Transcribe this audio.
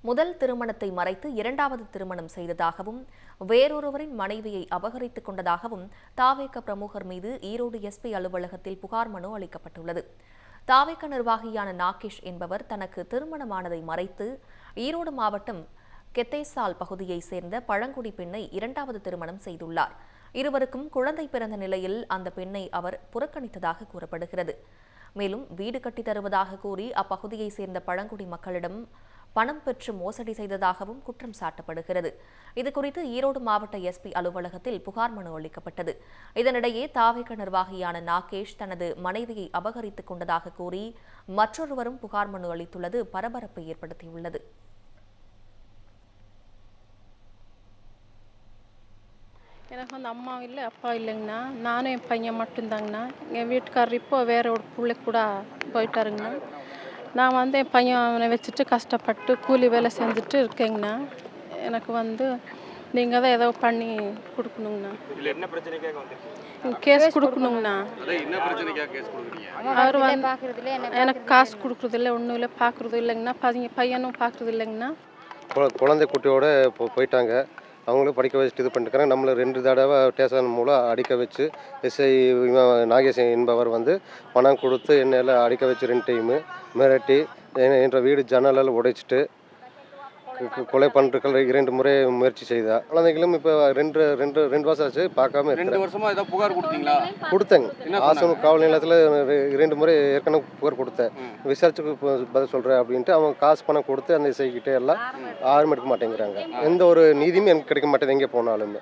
முதல் திருமணத்தை மறைத்து இரண்டாவது திருமணம் செய்ததாகவும் வேறொருவரின் மனைவியை அபகரித்துக் கொண்டதாகவும் தாவேக பிரமுகர் மீது ஈரோடு எஸ்பி அலுவலகத்தில் புகார் மனு அளிக்கப்பட்டுள்ளது. தாவேக நிர்வாகியான நாகேஷ் என்பவர் தனக்கு திருமணமானதை மறைத்து ஈரோடு மாவட்டம் கெத்தேசால் பகுதியைச் சேர்ந்த பழங்குடி பெண்ணை இரண்டாவது திருமணம் செய்துள்ளார். இருவருக்கும் குழந்தை பிறந்த நிலையில் அந்த பெண்ணை அவர் புறக்கணித்ததாக கூறப்படுகிறது. மேலும் வீடு கட்டித் தருவதாக கூறி அப்பகுதியைச் சேர்ந்த பழங்குடி மக்களிடம் பணம் பெற்று மோசடி செய்ததாகவும் குற்றம் சாட்டப்படுகிறது. இதுகுறித்து ஈரோடு மாவட்ட எஸ்பி அலுவலகத்தில் புகார் மனு அளிக்கப்பட்டது. இதனிடையே தாவேக நிர்வாகியான நாகேஷ் தனது மனைவியை அபகரித்துக் கொண்டதாக கூறி மற்றொருவரும் புகார் மனு அளித்துள்ளது பரபரப்பை ஏற்படுத்தியுள்ளது. எனக்கு அம்மா இல்லை அப்பா இல்லைங்கண்ணா, நானும் என் பையன் மட்டும்தாங்கண்ணா. என் வீட்டுக்காரர் இப்போ வேற ஒரு பிள்ளை கூட போயிட்டாருங்கண்ணா. நான் என் பையனை வச்சுட்டு கஷ்டப்பட்டு கூலி வேலை செஞ்சுட்டு இருக்கேங்கண்ணா. எனக்கு நீங்கள் தான் ஏதோ பண்ணி கொடுக்கணுங்கண்ணா. கேஸ் கொடுக்கணுங்கண்ணா. அவர் எனக்கு காசு கொடுக்குறதில்ல, ஒன்றும் இல்லை, பார்க்குறது இல்லைங்கண்ணா. பையனும் பார்க்குறது இல்லைங்கண்ணா. குழந்தை குட்டியோடு போயிட்டாங்க. அவங்களும் படிக்க வச்சுட்டு இது பண்ணிட்டுருக்காங்க. நம்மளை 2 தடவை ஸ்டேஷன் மூலம் அடிக்க வச்சு எஸ்ஐ நாகேஷ் என்பவர் பணம் கொடுத்து என்னையில் அடிக்க வச்சு 2 டைமு மிரட்டி என்ற வீடு ஜன்னலால் உடைச்சிட்டு கொலை பண்ணுறதுக்கு 2 முறை முயற்சி செய்தா. குழந்தைகளும் இப்போ 2 வருஷம் ஆச்சு பார்க்காம இருக்கு. 2 வருஷமா ஏதாவது புகார் கொடுத்தீங்களா? கொடுத்தேங்க. ஆசிரம காவல் நிலையத்தில் 2 முறை ஏற்கனவே புகார் கொடுத்தேன். விசாரிச்சுக்கு பதில் சொல்கிறேன் அப்படின்ட்டு அவங்க காசு பணம் கொடுத்து அந்த இசைக்கிட்டே எல்லாம் யாரும் எடுக்க மாட்டேங்கிறாங்க. எந்த ஒரு நீதியும் எனக்கு கிடைக்க மாட்டேங்குது எங்கே போனாலுமே.